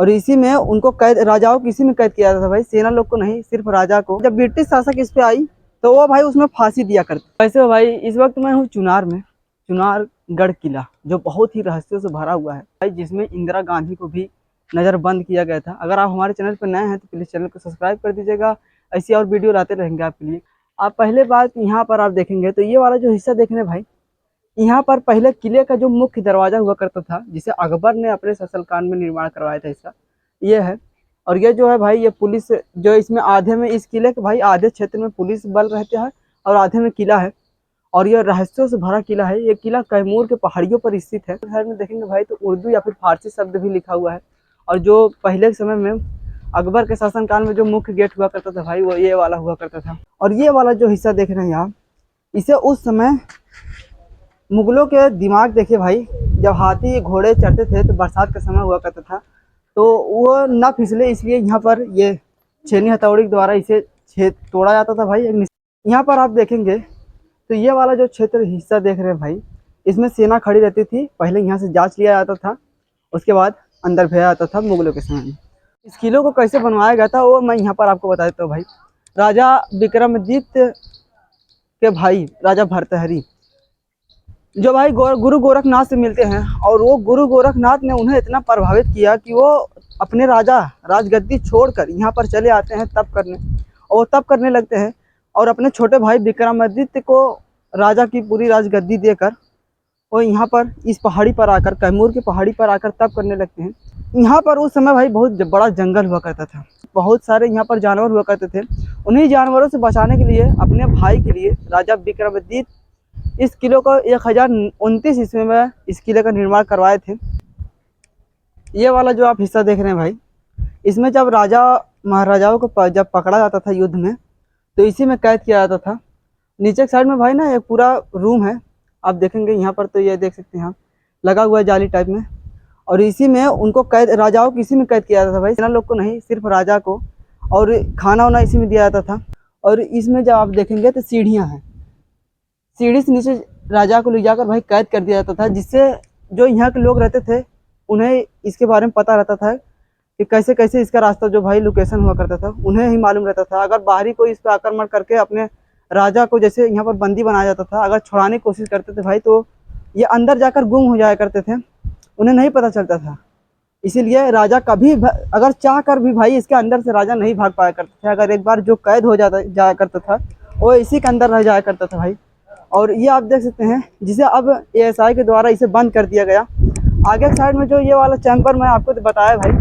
और इसी में उनको कैद, राजाओं को इसी में कैद किया जाता था भाई, सेना लोग को नहीं, सिर्फ राजा को। जब ब्रिटिश शासक इस पे आई तो वो भाई उसमें फांसी दिया करते। वैसे भाई इस वक्त मैं हूँ चुनार में, चुनारगढ़ किला जो बहुत ही रहस्यों से भरा हुआ है भाई, जिसमें इंदिरा गांधी को भी नज़रबंद किया गया था। अगर आप हमारे चैनल पर नए हैं तो प्लीज़ चैनल को सब्सक्राइब कर दीजिएगा, ऐसी और वीडियो लाते रहेंगे आपके लिए। आप पहले बात यहाँ पर आप देखेंगे तो ये वाला जो हिस्सा देख रहे हैं भाई, यहाँ पर पहले किले का जो मुख्य दरवाजा हुआ करता था, जिसे अकबर ने अपने शासनकाल में निर्माण करवाया था, हिस्सा ये है। और ये जो है भाई, ये पुलिस जो इसमें आधे में, इस किले के भाई आधे क्षेत्र में पुलिस बल रहते हैं और आधे में किला है। और ये रहस्यों से भरा किला है। ये किला कैमूर के पहाड़ियों पर स्थित है। शहर में देखेंगे भाई तो उर्दू या फिर फारसी शब्द भी लिखा हुआ है। और जो पहले के समय में अकबर के शासनकाल में जो मुख्य गेट हुआ करता था भाई, वो ये वाला हुआ करता था। और ये वाला जो हिस्सा देख रहे हैं आप, इसे उस समय मुगलों के दिमाग देखिए भाई, जब हाथी घोड़े चढ़ते थे तो बरसात का समय हुआ करता था, तो वो ना फिसले इसलिए यहाँ पर ये छेनी हथौड़ी के द्वारा इसे तोड़ा जाता था भाई। यहाँ पर आप देखेंगे तो ये वाला जो क्षेत्र हिस्सा देख रहे हैं भाई, इसमें सेना खड़ी रहती थी। पहले यहाँ से जांच लिया जाता था, उसके बाद अंदर भेजा जाता था मुगलों के समय में। इस किले को कैसे बनवाया गया था वो मैं यहाँ पर आपको बता देता हूँ भाई। राजा विक्रमादित्य के भाई राजा भर्तृहरि जो भाई गुरु गोरखनाथ से मिलते हैं, और वो गुरु गोरखनाथ ने उन्हें इतना प्रभावित किया कि वो अपने राजगद्दी छोड़कर यहाँ पर चले आते हैं तप करने, और वो तप करने लगते हैं। और अपने छोटे भाई विक्रमादित्य को राजा की पूरी राजगद्दी देकर वो यहाँ पर इस पहाड़ी पर आकर, कैमूर की पहाड़ी पर आकर तप करने लगते हैं। यहाँ पर उस समय भाई बहुत बड़ा जंगल हुआ करता था, बहुत सारे यहाँ पर जानवर हुआ करते थे। उन्हीं जानवरों से बचाने के लिए अपने भाई के लिए राजा विक्रमादित्य इस किले को 1029 ईस्वी में इस किले का निर्माण करवाए थे। ये वाला जो आप हिस्सा देख रहे हैं भाई, इसमें जब राजा महाराजाओं को जब पकड़ा जाता था युद्ध में, तो इसी में कैद किया जाता था। नीचे के साइड में भाई ना एक पूरा रूम है, आप देखेंगे यहाँ पर, तो ये देख सकते हैं आप, लगा हुआ है जाली टाइप में। और इसी में उनको कैद, राजाओं को इसी में कैद किया जाता था भाई, सेना लोग को नहीं, सिर्फ राजा को। और खाना वाना इसी में दिया जाता था। और इसमें जब आप देखेंगे तो सीढ़ियाँ हैं, सीढ़ी से नीचे राजा को ले जाकर भाई कैद कर दिया जाता था, जिससे जो यहाँ के लोग रहते थे उन्हें इसके बारे में पता रहता था कि कैसे कैसे इसका रास्ता, जो भाई लोकेशन हुआ करता था, उन्हें ही मालूम रहता था। अगर बाहरी कोई इस पर आक्रमण करके अपने राजा को जैसे यहाँ पर बंदी बनाया जाता था, अगर छुड़ाने की कोशिश करते थे भाई, तो ये अंदर जाकर गुम हो जाया करते थे, उन्हें नहीं पता चलता था। इसीलिए राजा कभी अगर चाह कर भी भाई इसके अंदर से राजा नहीं भाग पाया करते थे। अगर एक बार जो कैद हो जाया करता था वो इसी के अंदर रह जाया करता था भाई। और ये आप देख सकते हैं, जिसे अब ASI के द्वारा इसे बंद कर दिया गया। आगे के साइड में जो ये वाला चैम्बर मैं आपको तो बताया भाई,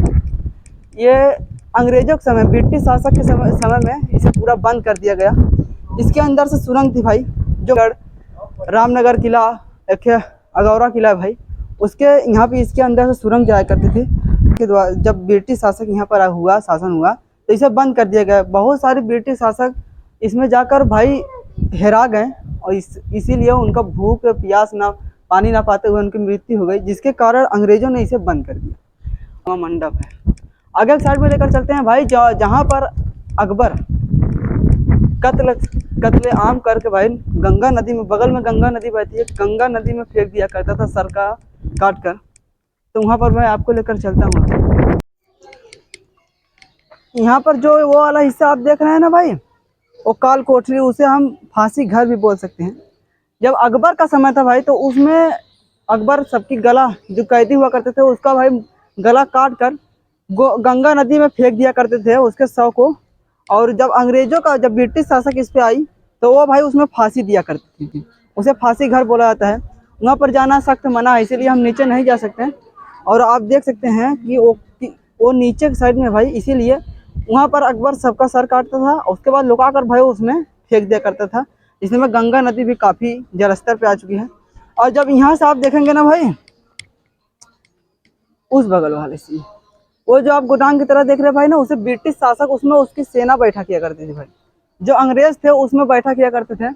ये अंग्रेजों के समय, ब्रिटिश शासक के समय में इसे पूरा बंद कर दिया गया। इसके अंदर से सुरंग थी भाई, जो रामनगर किला, एक अगौरा किला है भाई, उसके यहाँ पे इसके अंदर से सुरंग जाया करती थी। के द्वारा जब ब्रिटिश शासक यहाँ पर शासन हुआ तो इसे बंद कर दिया गया। बहुत सारे ब्रिटिश शासक इसमें जाकर भाई हेरा गए, और इसीलिए उनका भूख प्यास ना पानी ना पाते हुए उनकी मृत्यु हो गई, जिसके कारण अंग्रेजों ने इसे बंद कर दिया। मंडप है। आगे साइड में लेकर चलते हैं भाई, जहाँ पर अकबर कत्ले आम करके भाई गंगा नदी में, बगल में गंगा नदी बहती है, गंगा नदी में फेंक दिया करता था सर का काट कर। तो वहाँ पर मैं आपको लेकर चलता हूँ। यहाँ पर जो वो वाला हिस्सा आप देख रहे हैं ना भाई, वो काल कोठरी, उसे हम फांसी घर भी बोल सकते हैं। जब अकबर का समय था भाई, तो उसमें अकबर सबकी गला, जो कैदी हुआ करते थे उसका भाई गला काट कर गंगा नदी में फेंक दिया करते थे उसके शव को। और जब अंग्रेजों का, जब ब्रिटिश शासक इस पे आई तो वो भाई उसमें फांसी दिया करती थी, उसे फांसी घर बोला जाता है। वहाँ पर जाना सख्त मना है, इसीलिए हम नीचे नहीं जा सकते। और आप देख सकते हैं कि वो नीचे के साइड में भाई, इसीलिए वहाँ पर अकबर सबका सर काटता था, उसके बाद लुका कर भाई उसमें फेंक दिया करता था। इसमें गंगा नदी भी काफ़ी जलस्तर पे आ चुकी है। और जब यहाँ से आप देखेंगे ना भाई, उस बगल वाले से वो जो आप गोदाम की तरह देख रहे हैं भाई ना, उसे ब्रिटिश शासक, उसमें उसकी सेना बैठा किया करती थी भाई। जो अंग्रेज थे उसमें बैठा किया करते थे।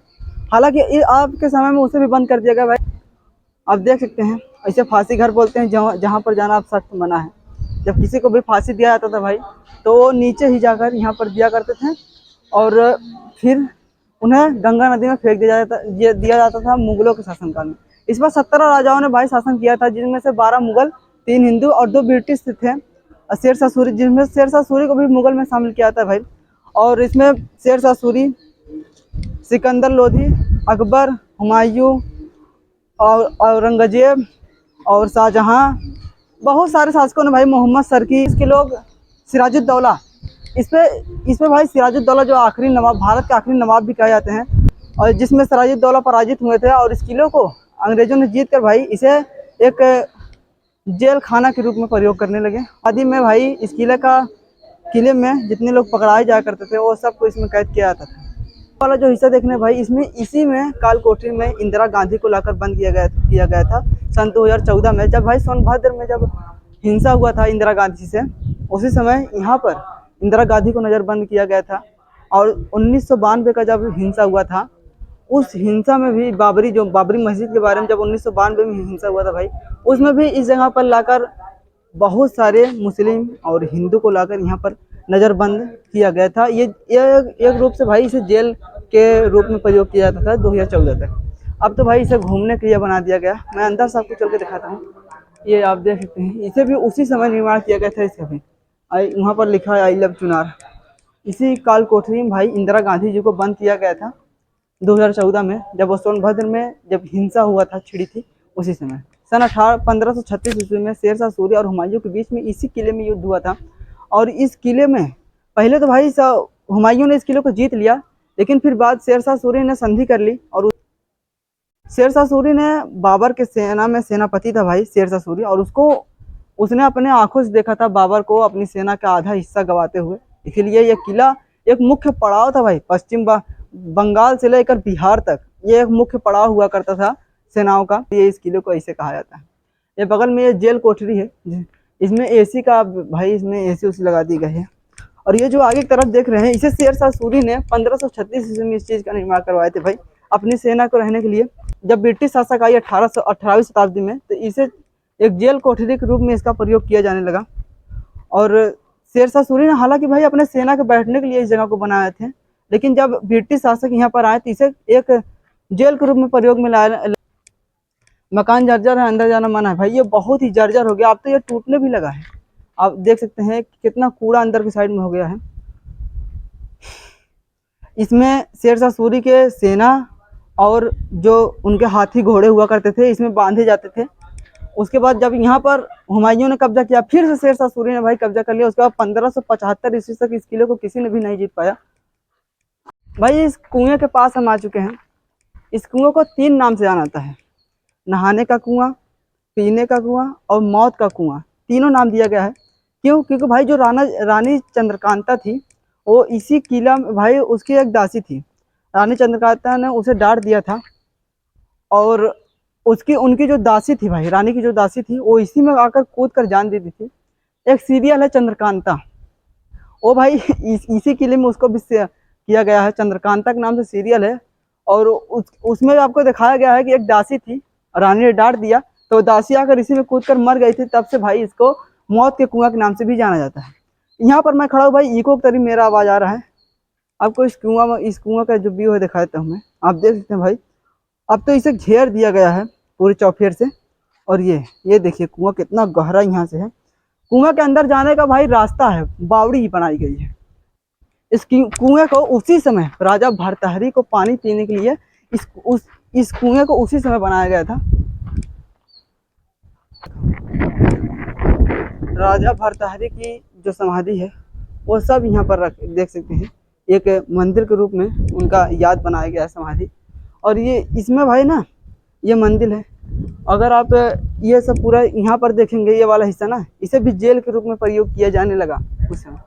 हालांकि आपके समय में उसे भी बंद कर दिया गया भाई। आप देख सकते हैं, ऐसे फांसी घर बोलते हैं जहाँ पर जाना अब सख्त मना है। जब किसी को भी फांसी दिया जाता था भाई, तो वो नीचे ही जाकर यहाँ पर दिया करते थे, और फिर उन्हें गंगा नदी में फेंक दिया जाता था मुगलों के शासनकाल में। इस पर 17 राजाओं ने भाई शासन किया था, जिनमें से 12 मुगल, 3 हिंदू और 2 ब्रिटिश थे। शेरशाह सूरी, जिसमें शेरशाह सूरी को भी मुगल में शामिल किया था भाई। और इसमें शेरशाह सूरी, सिकंदर लोधी, अकबर, हुमायूं और औरंगजेब और शाहजहां, बहुत सारे शासकों ने भाई, मोहम्मद सरकी, इसके लोग, सिराजुद्दौला, इस पे भाई सिराजुद्दौला जो आखिरी नवाब, भारत के आखिरी नवाब भी कहे जाते हैं, और जिसमें सिराजुद्दौला पराजित हुए थे और इस किले को अंग्रेजों ने जीत कर भाई इसे एक जेल खाना के रूप में प्रयोग करने लगे। आदि में भाई इस किले में जितने लोग पकड़ाए जाया करते थे वो सबको इसमें कैद किया जाता था। वाला जो हिस्सा देखने भाई, इसमें इसी में काल कोठरी में इंदिरा गांधी को लाकर बंद किया गया था सन 2014 में, जब भाई सोनभद्र में जब हिंसा हुआ था इंदिरा गांधी से, उसी समय यहाँ पर इंदिरा गांधी को नज़रबंद किया गया था। और 1992 का जब हिंसा हुआ था, उस हिंसा में भी बाबरी मस्जिद के बारे में जब 1992 में हिंसा हुआ था भाई, उसमें भी इस जगह पर लाकर बहुत सारे मुस्लिम और हिंदू को लाकर यहाँ पर नज़रबंद किया गया था। ये एक रूप से भाई इसे जेल के रूप में प्रयोग किया जाता था 2014 तक। अब तो भाई इसे घूमने के लिए बना दिया गया। मैं अंदर से आपको चल के दिखाता हूँ। ये आप देख सकते हैं, इसे भी उसी समय निर्माण किया गया था। इसका भी वहाँ पर लिखा है आई लव चुनार। इसी काल कोठरी में भाई इंदिरा गांधी जी को बंद किया गया था 2014 में, जब वो सोनभद्र में जब हिंसा हुआ था, छिड़ी थी, उसी समय सन 1536 ईस्वी में शेरशाह सूरी और हुमायूं के बीच में इसी किले में युद्ध हुआ था। और इस किले में पहले तो भाई हुमायूं ने इस किले को जीत लिया, लेकिन फिर बाद शेरशाह सूरी ने संधि कर ली। और शेरशाह सूरी ने बाबर के सेना में सेनापति था भाई शेरशाह सूरी, और उसने अपने आंखों से देखा था बाबर को अपनी सेना का आधा हिस्सा गंवाते हुए। इसलिए यह किला एक मुख्य पड़ाव था भाई, पश्चिम बंगाल से लेकर बिहार तक ये एक मुख्य पड़ाव हुआ करता था सेनाओं का। ये इस किले को ऐसे कहा जाता है। ये बगल में ये जेल कोठरी है, इसमें एसी का भाई, इसमें एसी उसी लगा दी गई है। और ये जो आगे की तरफ देख रहे हैं, इसे शेरशाह सूरी ने 1536 ईस्वी में इस चीज़ का निर्माण करवाए थे भाई, अपनी सेना को रहने के लिए। जब ब्रिटिश शासक आई 18वीं शताब्दी में, तो इसे एक जेल कोठरी के रूप में इसका प्रयोग किया जाने लगा। और शेरशाह सूरी ने हालांकि भाई अपने सेना के बैठने के लिए इस जगह को बनाए थे, लेकिन जब ब्रिटिश शासक यहाँ पर आए तो इसे एक जेल के रूप में प्रयोग में लाया। मकान जर्जर है, अंदर जाना मना है भाई। ये बहुत ही जर्जर हो गया, अब तो ये टूटने भी लगा है। आप देख सकते हैं कितना कूड़ा अंदर की साइड में हो गया है। इसमें शेरशाह सूरी के सेना और जो उनके हाथी घोड़े हुआ करते थे इसमें बांधे जाते थे। उसके बाद जब यहाँ पर हुमायूं ने कब्जा किया, फिर से शेरशाह सूरी ने भाई कब्जा कर लिया। उसके बाद 1575 ईस्वी तक इस किले को किसी ने भी नहीं जीत पाया भाई। इस कुएं के पास हम आ चुके हैं। इस कुएं को 3 नाम से जाना जाता है, नहाने का कुआं, पीने का कुआं और मौत का कुआं। तीनों नाम दिया गया है। क्यों? क्योंकि भाई जो रानी चंद्रकांता थी, वो इसी किला में भाई, उसकी एक दासी थी। रानी चंद्रकांता ने उसे डांट दिया था, और उनकी जो दासी थी भाई, रानी की जो दासी थी, वो इसी में आकर कूद कर जान दे दी थी। एक सीरियल है चंद्रकांता, वो भाई इसी किले में उसको भी किया गया है, चंद्रकांता के नाम से सीरियल है। और उसमें आपको दिखाया गया है कि एक दासी थी, रानी ने डांट दिया तो दासी आकर इसी में कूद कर मर गई थी। तब से भाई इसको मौत के कुआं के नाम से भी जाना जाता है। यहाँ पर मैं खड़ा हूँ भाई, इको के तरीके मेरा आवाज़ आ रहा है आपको। इस कुआं का जो व्यू है दिखाता हूँ मैं, आप देख सकते हैं भाई। अब तो इसे घेर दिया गया है पूरे चौफेर से। और ये देखिए कुआं कितना गहरा यहाँ से है। कुआं के अंदर जाने का भाई रास्ता है, बावड़ी ही बनाई गई है। इस कुएं को उसी समय राजा भर्तृहरि को पानी पीने के लिए इस कुएं को उसी समय बनाया गया था। राजा भर्तृहरि की जो समाधि है वो सब यहाँ पर देख सकते हैं। एक मंदिर के रूप में उनका याद बनाया गया है समाधि। और ये इसमें भाई ना, ये मंदिर है। अगर आप ये सब पूरा यहाँ पर देखेंगे, ये वाला हिस्सा ना, इसे भी जेल के रूप में प्रयोग किया जाने लगा उस समय।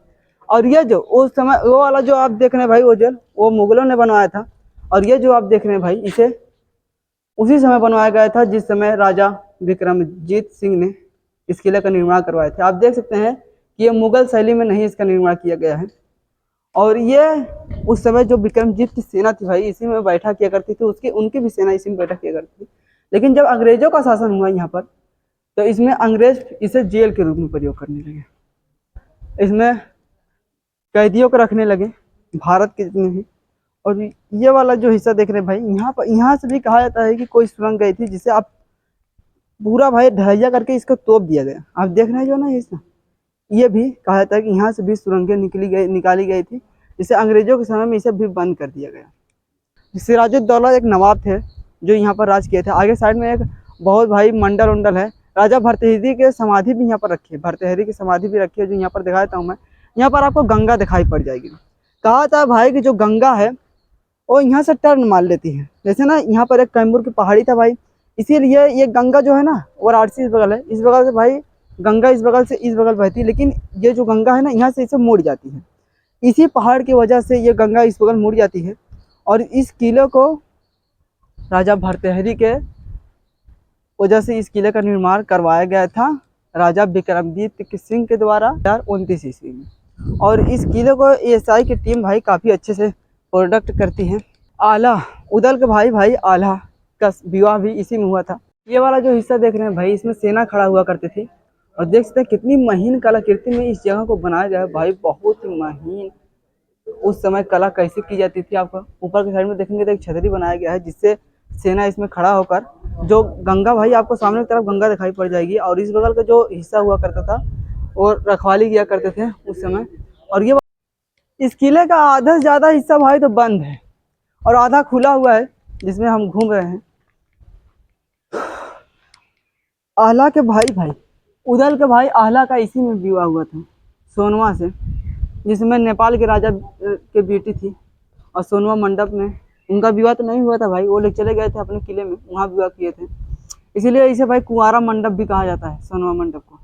और ये जो उस समय वो वाला जो आप देख रहे हैं भाई, वो जेल वो मुगलों ने बनवाया था। और ये जो आप देख रहे हैं भाई, इसे उसी समय बनवाया गया था जिस समय राजा विक्रमजीत सिंह ने इस किले का निर्माण करवाए थे। आप देख सकते हैं कि ये मुगल शैली में नहीं इसका निर्माण किया गया है। और ये उस समय जो विक्रमजीत की सेना थी भाई, इसी में बैठा किया करती थी, उनकी भी सेना इसी में बैठा किया करती थी। लेकिन जब अंग्रेजों का शासन हुआ यहाँ पर, तो इसमें अंग्रेज इसे जेल के रूप में प्रयोग करने लगे। इसमें कैदियों को रखने लगे, भारत के जितने भी। और ये वाला जो हिस्सा देख रहे हैं भाई, यहाँ से भी कहा जाता है कि कोई सुरंग गई थी, जिसे आप पूरा भाई ढलैया करके इसको तोप दिया गया। आप देख रहे हैं जो ना हिस्सा, ये भी कहा जाता है कि यहाँ से भी सुरंगें निकाली गई थी, जिसे अंग्रेजों के समय में इसे भी बंद कर दिया गया। सिराजुद्दौला एक नवाब थे जो यहाँ पर राज किए थे। आगे साइड में एक बहुत भाई मंडल उंडल है। राजा भर्तृहरि के समाधि भी यहाँ पर रखी है, भर्तृहरि की समाधि भी रखी है, जो यहाँ पर दिखा देता हूँ मैं। यहाँ पर आपको गंगा दिखाई पड़ जाएगी। कहा था भाई कि जो गंगा है वो यहाँ से टर्न मार लेती है। जैसे ना यहाँ पर एक कैमूर की पहाड़ी था भाई, इसीलिए ये गंगा जो है ना वाराणसी इस बगल है, इस बगल से भाई गंगा इस बगल से इस बगल बहती है, लेकिन ये जो गंगा है ना यहाँ से इसे मुड़ जाती है। इसी पहाड़ की वजह से ये गंगा इस बगल मुड़ जाती है। और इस किले को राजा भर्तृहरि के वजह से इस किले का निर्माण करवाया गया था राजा विक्रमादित्य सिंह के द्वारा 1929 ईस्वी में। और इस किले को एएसआई की टीम भाई काफ़ी अच्छे से प्रोडक्ट करती है। आला उदल के भाई आला का विवाह भी इसी में हुआ था। ये वाला जो हिस्सा देख रहे हैं भाई, इसमें सेना खड़ा हुआ करती थी। और देख सकते हैं कितनी महीन कलाकृति में इस जगह को बनाया गया है भाई, बहुत ही महीन। उस समय कला कैसे की जाती थी, आपको ऊपर के साइड में देखेंगे तो एक छतरी बनाया गया है जिससे सेना इसमें खड़ा होकर, जो गंगा भाई आपको सामने की तरफ गंगा दिखाई पड़ जाएगी, और इस बगल का जो हिस्सा हुआ करता था वो रखवाली किया करते थे उस समय। और ये इस किले का आधा से ज़्यादा हिस्सा भाई तो बंद है और आधा खुला हुआ है जिसमें हम घूम रहे हैं। आला के भाई उदल के भाई आला का इसी में विवाह हुआ था सोनवा से, जिसमें नेपाल के राजा के बेटी थी। और सोनवा मंडप में उनका विवाह तो नहीं हुआ था भाई, वो लोग चले गए थे अपने किले में, वहाँ विवाह किए थे, इसीलिए इसे भाई कुंवारा मंडप भी कहा जाता है, सोनवा मंडप को।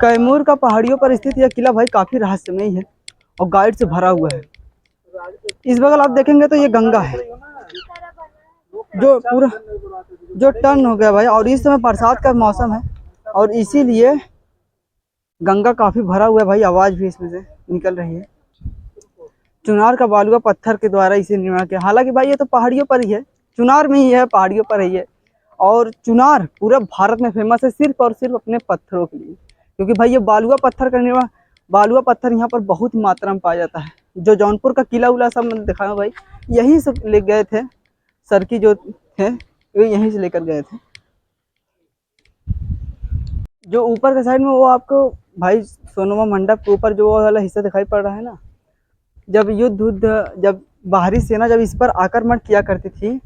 कैमूर का पहाड़ियों पर स्थित यह किला भाई काफ़ी रहस्यमयी है और गाइड से भरा हुआ है। इस बगल आप देखेंगे तो ये गंगा है जो पूरा जो टर्न हो गया भाई, और इस समय बरसात का मौसम है और इसीलिए गंगा काफ़ी भरा हुआ है भाई, आवाज़ भी इसमें से निकल रही है। चुनार का बालुआ पत्थर के द्वारा इसे निर्माण किया। हालांकि भाई ये तो पहाड़ियों पर ही है, चुनार में ही है, पहाड़ियों पर ही है। और चुनार पूरे भारत में फेमस है सिर्फ और सिर्फ अपने पत्थरों के लिए, क्योंकि भाई ये बालुआ पत्थर का निर्माण, बालुआ पत्थर यहाँ पर बहुत मात्रा में पाया जाता है। जो जौनपुर का किला उला सब मैंने दिखाया भाई, यहीं से ले गए थे, सरकी जो थे वे यहीं से लेकर गए थे। जो ऊपर के साइड में वो आपको भाई सोनवा मंडप के ऊपर जो वाला हिस्सा दिखाई पड़ रहा है ना, जब बाहरी सेना जब इस पर आक्रमण किया करती थी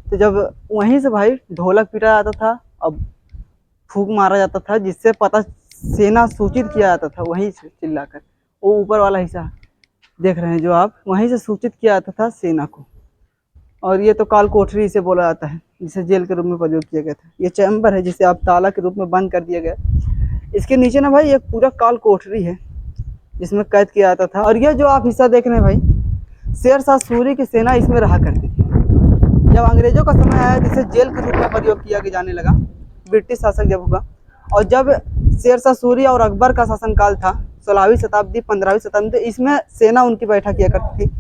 तो जब वहीं से भाई ढोलक पीटा जाता था और फूंक मारा जाता था, जिससे पता सेना सूचित किया जाता था वहीं से चिल्लाकर। वो ऊपर वाला हिस्सा देख रहे हैं जो आप, वहीं से सूचित किया जाता था सेना को। और ये तो काल कोठरी इसे बोला जाता है, जिसे जेल के रूप में प्रयोग किया गया था। ये चैम्बर है जिसे आप ताला के रूप में बंद कर दिया गया। इसके नीचे ना भाई एक पूरा काल कोठरी है जिसमें कैद किया जाता था। और ये जो आप हिस्सा देख रहे हैं भाई, शेरशाह सूरी की सेना इसमें रहा करती थी। जब अंग्रेजों का समय आया जिसे जेल के रूप में प्रयोग किया जाने लगा, ब्रिटिश शासक जब हुआ, और जब शेरशाह सूरी और अकबर का शासनकाल था 16वीं शताब्दी 15वीं शताब्दी, इसमें सेना उनकी बैठा किया करती थी।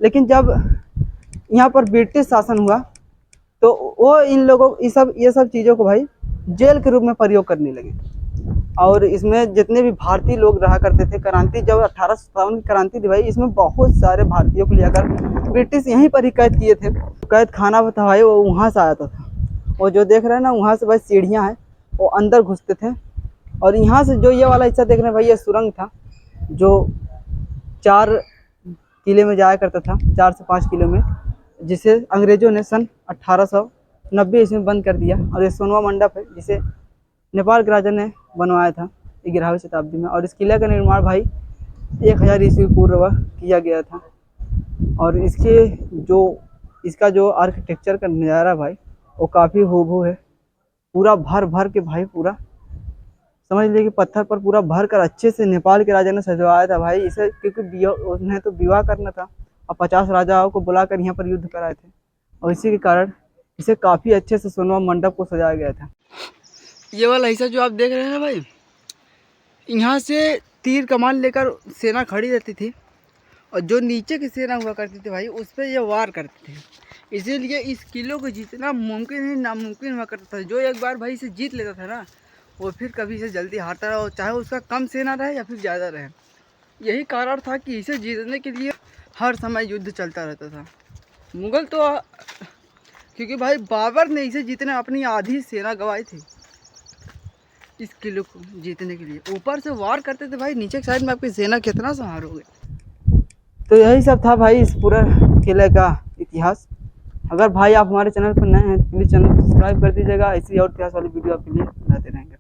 लेकिन जब यहाँ पर ब्रिटिश शासन हुआ तो वो इन लोगों ये सब चीज़ों को भाई जेल के रूप में प्रयोग करने लगे। और इसमें जितने भी भारतीय लोग रहा करते थे, क्रांति जब 1857 की क्रांति थी भाई, इसमें बहुत सारे भारतीयों को लेकर ब्रिटिश यहीं पर ही कैद किए थे। कैद खाना था भाई वो वहाँ से आता था, वो जो देख रहे हैं ना वहाँ से भाई सीढ़ियाँ हैं, वो अंदर घुसते थे। और यहाँ से जो ये वाला हिस्सा देख रहे हैं भाई, ये सुरंग था जो 4 किले में जाया करता था, 4 से 5 किलो में, जिसे अंग्रेजों ने सन 1890 ईस्वी में बंद कर दिया। और ये सोनवा मंडप है जिसे नेपाल के राजा ने बनवाया था 11वीं शताब्दी में। और इस किले का निर्माण भाई 1000 ईस्वी पूर्व किया गया था। और इसका जो आर्किटेक्चर का नज़ारा भाई वो काफ़ी हूबहू है, पूरा भर के भाई, पूरा समझ लीजिए कि पत्थर पर पूरा भर कर अच्छे से नेपाल के राजा ने सजवाया था भाई इसे, क्योंकि उन्हें तो विवाह करना था और 50 राजाओं को बुलाकर यहाँ पर युद्ध कराए थे, और इसी के कारण इसे काफ़ी अच्छे से सोनवा मंडप को सजाया गया था। ये वाला हिस्सा जो आप देख रहे हैं ना भाई, यहाँ से तीर कमान लेकर सेना खड़ी रहती थी, और जो नीचे की सेना हुआ करती थी भाई उस पर ये वार करती थी। इसीलिए इस किले को जीतना मुमकिन ही नामुमकिन हुआ करता था। जो एक बार भाई इसे जीत लेता था ना, वो फिर कभी इसे जल्दी हारता रहा, चाहे उसका कम सेना रहे या फिर ज़्यादा रहे। यही कारण था कि इसे जीतने के लिए हर समय युद्ध चलता रहता था। मुग़ल तो क्योंकि भाई बाबर ने इसे जीतने अपनी आधी सेना गंवाई थी, इस किले को जीतने के लिए। ऊपर से वार करते थे भाई, नीचे की साइड में आपकी सेना कितना संहारोगे। तो यही सब था भाई इस पूरा किले का इतिहास। अगर भाई आप हमारे चैनल पर नए हैं तो प्लीज़ चैनल को सब्सक्राइब कर दीजिएगा। ऐसी और इतिहास वाली वीडियो आपके लिए लाते रहेंगे।